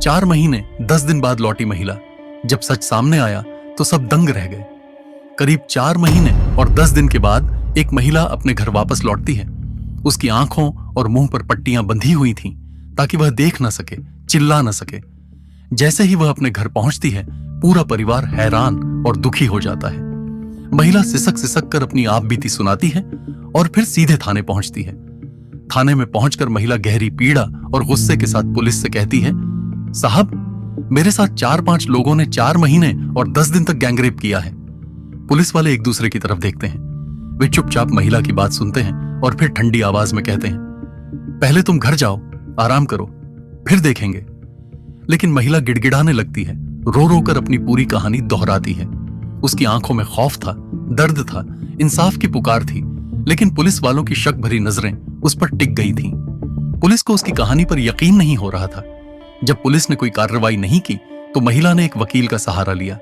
4 महीने 10 दिन बाद लौटी महिला। जब सच सामने आया तो सब दंग रह गए। करीब 4 महीने और 10 दिन के बाद एक महिला अपने घर वापस लौटती है। उसकी आंखों और मुंह पर पट्टियां बंधी हुई थीं ताकि वह देख न सके, चिल्ला न सके। जैसे ही वह अपने घर पहुंचती है, पूरा परिवार हैरान और दुखी हो जाता है। महिला सिसक सिसक कर अपनी आप बीती सुनाती है और फिर सीधे थाने पहुंचती है। थाने में पहुंचकर महिला गहरी पीड़ा और गुस्से के साथ पुलिस से कहती है, साहब, मेरे साथ 4-5 लोगों ने 4 महीने और 10 दिन तक गैंगरेप किया है। पुलिस वाले एक दूसरे की तरफ देखते हैं। वे चुपचाप महिला की बात सुनते हैं और फिर ठंडी आवाज में कहते हैं, पहले तुम घर जाओ, आराम करो, फिर देखेंगे। लेकिन महिला गिड़गिड़ाने लगती है, रो रो कर अपनी पूरी कहानी दोहराती है। उसकी आंखों में खौफ था, दर्द था, इंसाफ की पुकार थी, लेकिन पुलिस वालों की शक भरी नजरें उस पर टिक गई थीं। पुलिस को उसकी कहानी पर यकीन नहीं हो रहा था। जब पुलिस ने कोई कार्रवाई नहीं की तो महिला ने एक वकील का सहारा लिया।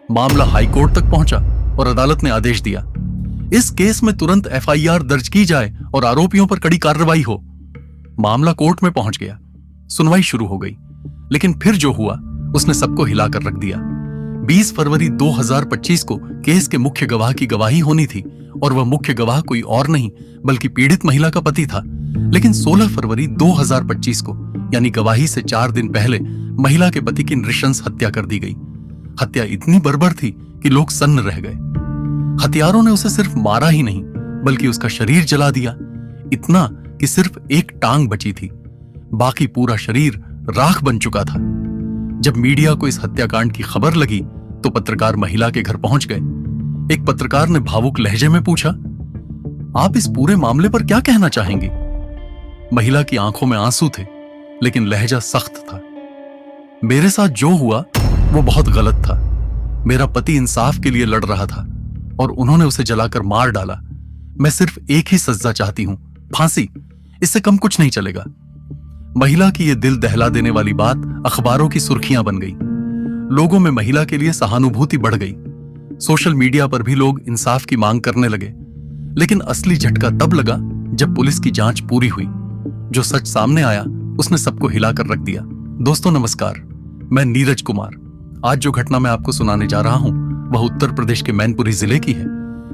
मामला हाईकोर्ट तक पहुंचा और अदालत ने आदेश दिया, इस केस में तुरंत एफआईआर दर्ज की जाए और आरोपियों पर कड़ी कार्रवाई हो। मामला कोर्ट में पहुंच गया। सुनवाई शुरू हो गई, लेकिन फिर जो हुआ उसने सबको हिलाकर रख दिया। 20 फरवरी 2025 को केस के मुख्य गवाह की गवाही होनी थी और वह मुख्य गवाह कोई और नहीं बल्कि पीड़ित महिला का पति था। लेकिन 16 फरवरी 2025 को, यानी गवाही से 4 दिन पहले, महिला के पति की नृशंस हत्या कर दी गई। हत्या इतनी बर्बर थी कि लोग सन्न रह गए। हत्यारों ने उसे सिर्फ मारा ही नहीं बल्कि उसका शरीर जला दिया, इतना कि सिर्फ एक टांग बची थी, बाकी पूरा शरीर राख बन चुका था। जब मीडिया को इस हत्याकांड की खबर लगी तो पत्रकार महिला के घर पहुंच गए। एक पत्रकार ने भावुक लहजे में पूछा, आप इस पूरे मामले पर क्या कहना चाहेंगी? महिला की आंखों में आंसू थे, लेकिन लहजा सख्त था। मेरे साथ जो हुआ वो बहुत गलत था। मेरा पति इंसाफ के लिए लड़ रहा था और उन्होंने उसे जलाकर मार डाला। मैं सिर्फ एक ही सजा चाहती हूं, फांसी। इससे कम कुछ नहीं चलेगा। महिला की यह दिल दहला देने वाली बात अखबारों की सुर्खियां बन गई। लोगों में महिला के लिए सहानुभूति बढ़ गई। सोशल मीडिया पर भी लोग इंसाफ की मांग करने लगे। लेकिन असली झटका तब लगा जब पुलिस की जांच पूरी हुई। जो सच सामने आया उसने सबको हिलाकर रख दिया। दोस्तों नमस्कार, मैं नीरज कुमार। आज जो घटना मैं आपको सुनाने जा रहा हूं वह उत्तर प्रदेश के मैनपुरी जिले की है।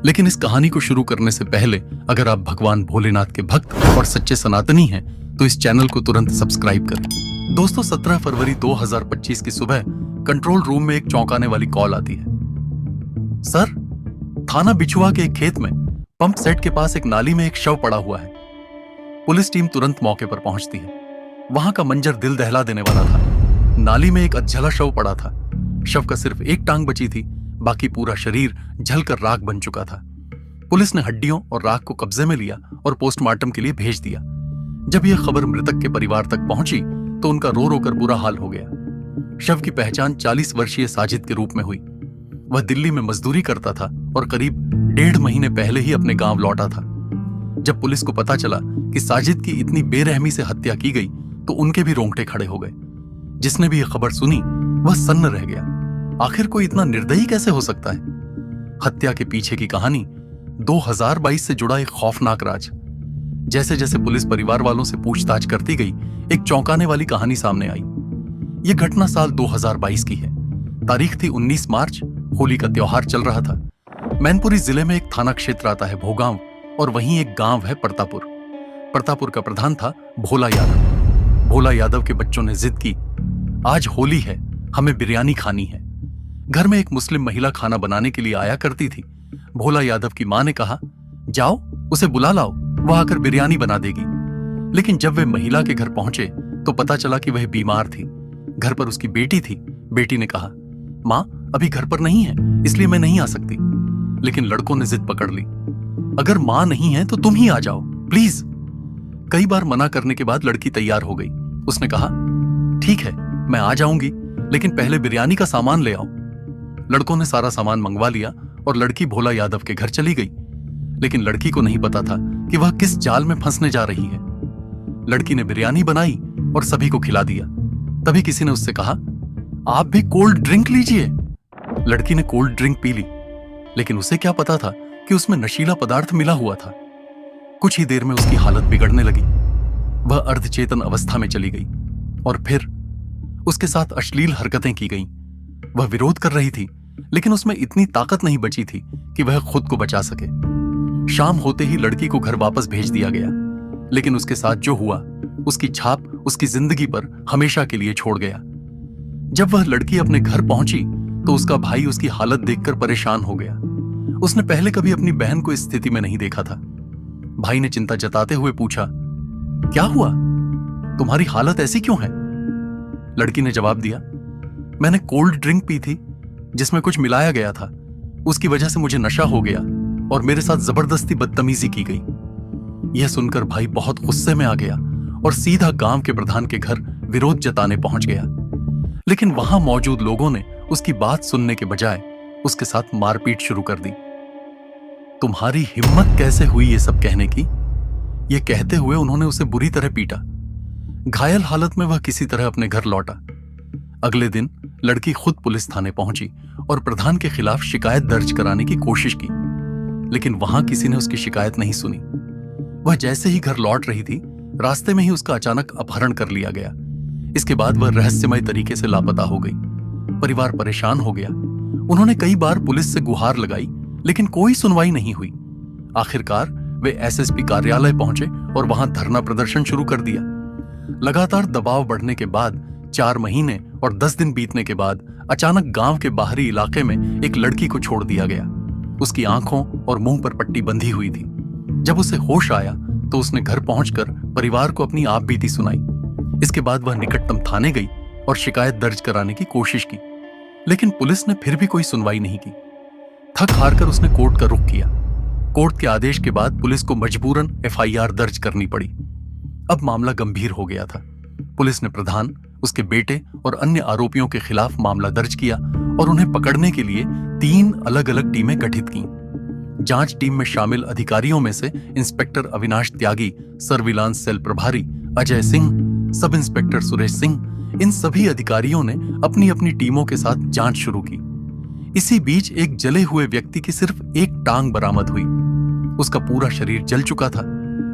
लेकिन इस कहानी को शुरू करने से पहले अगर आप भगवान भोलेनाथ के भक्त और सच्चे सनातनी हैं तो इस चैनल को तुरंत सब्सक्राइब करें। दोस्तों 17 फरवरी 2025 की सुबह कंट्रोल रूम में एक चौंकाने वाली कॉल आती है। सर, थाना बिछुआ के एक खेत में पंप सेट के पास एक नाली में एक शव पड़ा हुआ है। पुलिस टीम तुरंत मौके पर पहुंचती है। वहां का मंजर दिल दहला देने वाला था। नाली में एक अधजला शव पड़ा था। शव का सिर्फ एक टांग बची थी, बाकी पूरा शरीर जलकर राख बन चुका था। पुलिस ने हड्डियों और राख को कब्जे में लिया और पोस्टमार्टम के लिए भेज दिया। जब यह खबर मृतक के परिवार तक पहुंची तो उनका रो रो कर बुरा हाल हो गया। शव की पहचान 40 वर्षीय साजिद के रूप में हुई। वह दिल्ली में मजदूरी करता था और करीब 1.5 महीने पहले ही अपने गांव लौटा था। जब पुलिस को पता चला कि साजिद की इतनी बेरहमी से हत्या की गई तो उनके भी रोंगटे खड़े हो गए। जिसने भी यह खबर सुनी वह सन्न रह गया। आखिर कोई इतना निर्दयी कैसे हो सकता है? हत्या के पीछे की कहानी 2022 से जुड़ा एक खौफनाक राज। जैसे जैसे पुलिस परिवार वालों से पूछताछ करती गई, एक चौंकाने वाली कहानी सामने आई। यह घटना साल 2022 की है। तारीख थी 19 मार्च। होली का त्योहार चल रहा था। मैनपुरी जिले में एक थाना क्षेत्र आता है भोगांव और वहीं एक गांव है परतापुर। परतापुर का प्रधान था भोला यादव। भोला यादव के बच्चों ने जिद की, आज होली है, हमें बिरयानी खानी है। घर में एक मुस्लिम महिला खाना बनाने के लिए आया करती थी। भोला यादव की मां ने कहा, जाओ उसे बुला लाओ, वह आकर बिरयानी बना देगी। लेकिन जब वे महिला के घर पहुंचे तो पता चला कि वह बीमार थी। घर पर उसकी बेटी थी। बेटी ने कहा, मां अभी घर पर नहीं है इसलिए मैं नहीं आ सकती। लेकिन लड़कों ने जिद पकड़ ली, अगर मां नहीं है तो तुम ही आ जाओ प्लीज। कई बार मना करने के बाद लड़की तैयार हो गई। उसने कहा, ठीक है मैं आ जाऊंगी, लेकिन पहले बिरयानी का सामान ले आओ। लड़कों ने सारा सामान मंगवा लिया और लड़की भोला यादव के घर चली गई। लेकिन लड़की को नहीं पता था कि वह किस जाल में फंसने जा रही है। लड़की ने बिरयानी बनाई और सभी को खिला दिया। तभी किसी ने उससे कहा, आप भी कोल्ड ड्रिंक लीजिए। लड़की ने कोल्ड ड्रिंक पी ली, लेकिन उसे क्या पता था कि उसमें नशीला पदार्थ मिला हुआ था। कुछ ही देर में उसकी हालत बिगड़ने लगी। वह अर्धचेतन अवस्था में चली गई और फिर उसके साथ अश्लील हरकतें की गईं। वह विरोध कर रही थी, लेकिन उसमें इतनी ताकत नहीं बची थी कि वह खुद को बचा सके। शाम होते ही लड़की को घर वापस भेज दिया गया, लेकिन उसके साथ जो हुआ उसकी छाप उसकी जिंदगी पर हमेशा के लिए छोड़ गया। जब वह लड़की अपने घर पहुंची तो उसका भाई उसकी हालत देखकर परेशान हो गया। उसने पहले कभी अपनी बहन को इस स्थिति में नहीं देखा था। भाई ने चिंता जताते हुए पूछा, क्या हुआ? तुम्हारी हालत ऐसी क्यों है? लड़की ने जवाब दिया, मैंने कोल्ड ड्रिंक पी थी जिसमें कुछ मिलाया गया था। उसकी वजह से मुझे नशा हो गया और मेरे साथ जबरदस्ती बदतमीजी की गई। यह सुनकर भाई बहुत गुस्से में आ गया और सीधा गांव के प्रधान के घर विरोध जताने पहुंच गया। लेकिन वहां मौजूद लोगों ने उसकी बात सुनने के बजाय उसके साथ मारपीट शुरू कर दी। तुम्हारी हिम्मत कैसे हुई ये सब कहने की? यह कहते हुए उन्होंने उसे बुरी तरह पीटा। घायल हालत में वह किसी तरह अपने घर लौटा। अगले दिन लड़की खुद पुलिस थाने पहुंची और प्रधान के खिलाफ शिकायत दर्ज कराने की कोशिश की, लेकिन वहां किसी ने उसकी शिकायत नहीं सुनी। वह जैसे ही घर लौट रही थी, रास्ते में ही उसका अचानक अपहरण कर लिया गया। इसके बाद वह रहस्यमय तरीके से लापता हो गई। परिवार परेशान हो गया। उन्होंने कई बार पुलिस से गुहार लगाई, लेकिन कोई सुनवाई नहीं हुई। आखिरकार वे एसएसपी कार्यालय पहुंचे और वहां धरना प्रदर्शन शुरू कर दिया। लगातार दबाव बढ़ने के बाद 4 महीने और 10 दिन बीतने के बाद अचानक गांव के बाहरी इलाके में एक लड़की को छोड़ दिया गया। उसकी आंखों और मुंह पर पट्टी बंधी हुई थी। जब उसे होश आया तो उसने घर पहुंचकर परिवार को अपनी आपबीती सुनाई। इसके बाद वह निकटतम थाने गई और शिकायत दर्ज कराने की कोशिश की, लेकिन पुलिस ने फिर भी कोई सुनवाई नहीं की। थक हारकर उसने कोर्ट का रुख किया। कोर्ट के आदेश के बाद पुलिस को मजबूरन एफआईआर दर्ज करनी पड़ी। अब मामला गंभीर हो गया था। पुलिस ने प्रधान, उसके बेटे और अन्य आरोपियों के खिलाफ मामला दर्ज किया और उन्हें पकड़ने के लिए 3 अलग-अलग टीमें गठित की। जांच टीम में शामिल अधिकारियों में से इंस्पेक्टर अविनाश त्यागी, सर्विलांस सेल प्रभारी अजय सिंह, सब इंस्पेक्टर सुरेश सिंह, इन सभी अधिकारियों ने अपनी अपनी टीमों के साथ जांच शुरू की। इसी बीच एक जले हुए व्यक्ति की सिर्फ एक टांग बरामद हुई। उसका पूरा शरीर जल चुका था।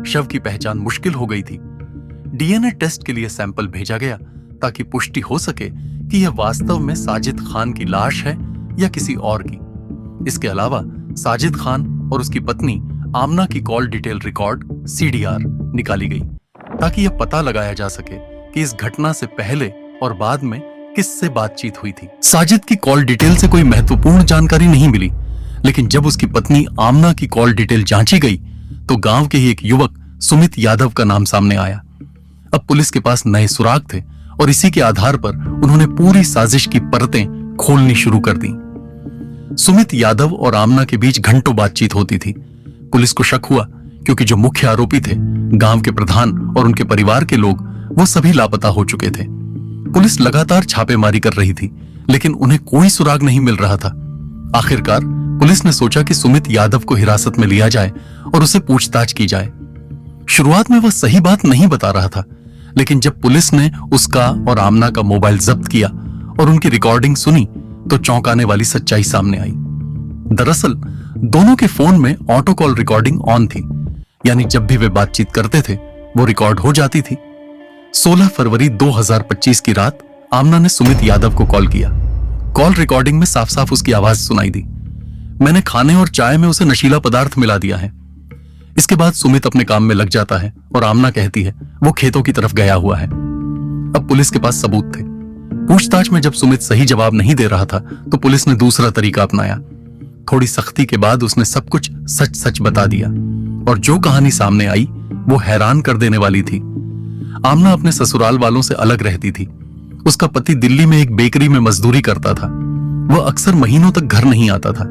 शव की पहचान मुश्किल हो गई थी। डीएनए टेस्ट के लिए सैंपल भेजा गया ताकि पुष्टि हो सके कि यह वास्तव में साजिद खान की लाश है या किसी और की। इसके अलावा साजिद खान और उसकी पत्नी आमना की कॉल डिटेल रिकॉर्ड CDR निकाली गई ताकि यह पता लगाया जा सके कि इस घटना से पहले और बाद में किससे बातचीत हुई थी। साजिद की कॉल डिटेल से कोई महत्वपूर्ण जानकारी नहीं मिली, लेकिन जब उसकी पत्नी आमना की कॉल डिटेल जांची गई तो गांव के ही एक युवक सुमित यादव का नाम सामने आया। अब पुलिस के पास नए सुराग थे और इसी के आधार पर उन्होंने पूरी साजिश की परतें खोलनी शुरू कर दी। सुमित यादव और आमना के बीच घंटों बातचीत होती थी। पुलिस को शक हुआ क्योंकि जो मुख्य आरोपी थे, गांव के प्रधान और उनके परिवार के लोग, वो सभी लापता हो चुके थे। पुलिस लगातार छापेमारी कर रही थी, लेकिन उन्हें कोई सुराग नहीं मिल रहा था। आखिरकार पुलिस ने सोचा कि सुमित यादव को हिरासत में लिया जाए और उसे पूछताछ की जाए। शुरुआत में वह सही बात नहीं बता रहा था, लेकिन जब पुलिस ने उसका और आमना का मोबाइल जब्त किया और उनकी रिकॉर्डिंग सुनी तो चौंकाने वाली सच्चाई सामने आई। दरअसल दोनों के फोन में ऑटो कॉल रिकॉर्डिंग ऑन थी, यानी जब भी वे बातचीत करते थे वो रिकॉर्ड हो जाती थी। 16 फरवरी 2025 की रात आमना ने सुमित यादव को कॉल किया। कॉल रिकॉर्डिंग में साफ साफ उसकी आवाज सुनाई दी, मैंने खाने और चाय में उसे नशीला पदार्थ मिला दिया है। इसके बाद सुमित अपने काम में लग जाता है और आमना कहती है वो खेतों की तरफ गया हुआ है। अब पुलिस के पास सबूत थे। पूछताछ में जब सुमित सही जवाब नहीं दे रहा था तो पुलिस ने दूसरा तरीका अपनाया। थोड़ी सख्ती के बाद उसने सब कुछ सच सच बता दिया और जो कहानी सामने आई वो हैरान कर देने वाली थी। आमना अपने ससुराल वालों से अलग रहती थी। उसका पति दिल्ली में एक बेकरी में मजदूरी करता था। वह अक्सर महीनों तक घर नहीं आता था।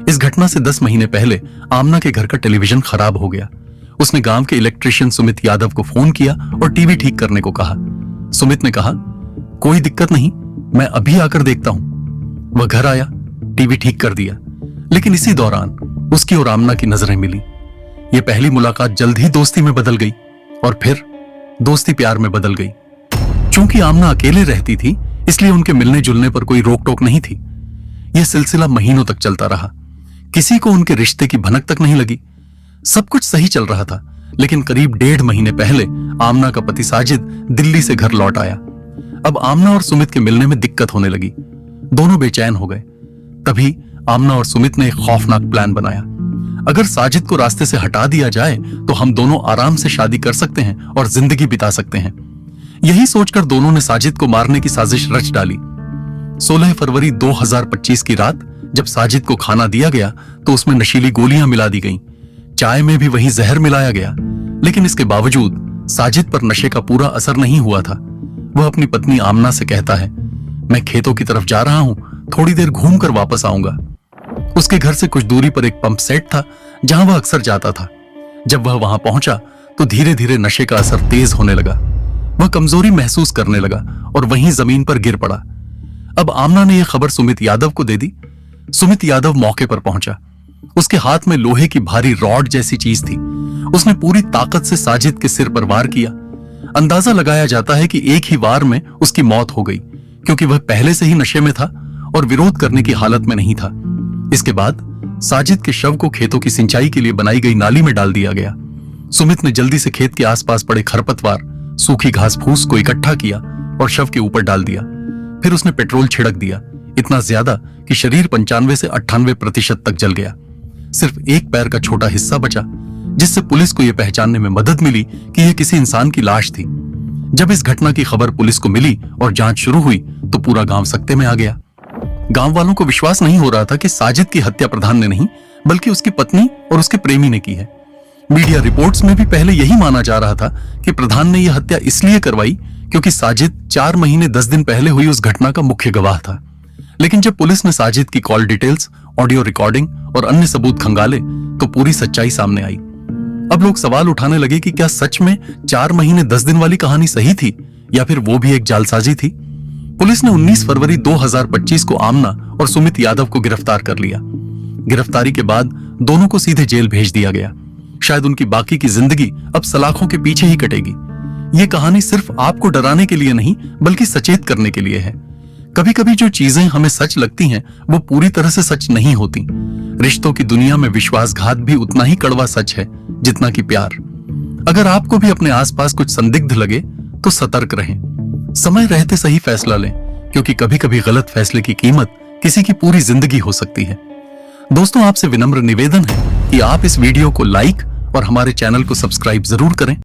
इस घटना से 10 महीने पहले आमना के घर का टेलीविजन खराब हो गया। उसने गांव के इलेक्ट्रिशियन सुमित यादव को फोन किया और टीवी ठीक करने को कहा। सुमित ने कहा, कोई दिक्कत नहीं, मैं अभी आकर देखता हूं। वह घर आया, टीवी ठीक कर दिया, लेकिन इसी दौरान उसकी और आमना की नजरें मिली। यह पहली मुलाकात जल्द ही दोस्ती में बदल गई और फिर दोस्ती प्यार में बदल गई। चूंकि आमना अकेले रहती थी, इसलिए उनके मिलने जुलने पर कोई रोक टोक नहीं थी। यह सिलसिला महीनों तक चलता रहा। किसी को उनके रिश्ते की भनक तक नहीं लगी। सब कुछ सही चल रहा था, लेकिन करीब 1.5 महीने पहले आमना का पति साजिद दिल्ली से घर लौट आया। अब आमना और सुमित के मिलने में दिक्कत होने लगी। दोनों बेचैन हो गए। तभी आमना और सुमित ने एक खौफनाक प्लान बनाया। अगर साजिद को रास्ते से हटा दिया जाए तो हम दोनों आराम से शादी कर सकते हैं और जिंदगी बिता सकते हैं। यही सोचकर दोनों ने साजिद को मारने की साजिश रच डाली। 16 फरवरी 2025 की रात जब साजिद को खाना दिया गया तो उसमें नशीली गोलियां मिला दी गईं। चाय में भी वही जहर मिलाया गया, लेकिन इसके बावजूद साजिद पर नशे का पूरा असर नहीं हुआ था। वह अपनी पत्नी आमना से कहता है, मैं खेतों की तरफ जा रहा हूं, थोड़ी देर घूम कर वापस आऊंगा। उसके घर से कुछ दूरी पर एक पंप सेट था जहां वह अक्सर जाता था। जब वह वहां पहुंचा तो धीरे धीरे नशे का असर तेज होने लगा। वह कमजोरी महसूस करने लगा और वहीं जमीन पर गिर पड़ा। अब आमना ने यह खबर सुमित यादव को दे दी। सुमित यादव मौके पर पहुंचा। उसके हाथ में लोहे की भारी रॉड जैसी चीज थी। उसने पूरी ताकत से साजिद के सिर पर वार किया। अंदाजा लगाया जाता है कि एक ही वार में उसकी मौत हो गई, क्योंकि वह पहले से ही नशे में था और विरोध करने की हालत में नहीं था। इसके बाद साजिद के शव को खेतों की सिंचाई के लिए बनाई गई नाली में डाल दिया गया। सुमित ने जल्दी से खेत के आसपास पड़े खरपतवार, सूखी घास फूस को इकट्ठा किया और शव के ऊपर डाल दिया। फिर उसने पेट्रोल छिड़क दिया, इतना ज्यादा कि शरीर 95 से 98% तक जल गया। सिर्फ एक पैर का छोटा हिस्सा बचा, जिससे पुलिस को यह पहचानने में मदद मिली कि यह किसी इंसान की लाश थी। जब इस घटना की खबर पुलिस को मिली और जांच शुरू हुई तो पूरा गांव सकते में आ गया। गांव वालों को विश्वास नहीं हो रहा था कि साजिद की हत्या प्रधान ने नहीं, बल्कि उसकी पत्नी और उसके प्रेमी ने की है। मीडिया रिपोर्ट्स में भी पहले यही माना जा रहा था कि प्रधान ने यह हत्या इसलिए करवाई क्योंकि साजिद 4 महीने 10 दिन पहले हुई उस घटना का मुख्य गवाह था। लेकिन जब पुलिस ने साजिद की कॉल डिटेल्स, ऑडियो रिकॉर्डिंग और अन्य सबूत खंगाले तो पूरी सच्चाई सामने आई। अब लोग सवाल उठाने लगे कि क्या सच में 4 महीने 10 दिन वाली कहानी सही थी या फिर वो भी एक जालसाजी थी। पुलिस ने 19 फरवरी 2025 को आमना और सुमित यादव को गिरफ्तार कर लिया। गिरफ्तारी के बाद दोनों को सीधे जेल भेज दिया गया। शायद उनकी बाकी की जिंदगी अब सलाखों के पीछे ही कटेगी। ये कहानी सिर्फ आपको डराने के लिए नहीं, बल्कि सचेत करने के लिए है। कभी कभी जो चीजें हमें सच लगती हैं वो पूरी तरह से सच नहीं होती। रिश्तों की दुनिया में विश्वासघात भी उतना ही कड़वा सच है जितना कि प्यार। अगर आपको भी अपने आसपास कुछ संदिग्ध लगे तो सतर्क रहें। समय रहते सही फैसला लें, क्योंकि कभी कभी गलत फैसले की कीमत किसी की पूरी जिंदगी हो सकती है। दोस्तों, आपसे विनम्र निवेदन है कि आप इस वीडियो को लाइक और हमारे चैनल को सब्सक्राइब जरूर करें।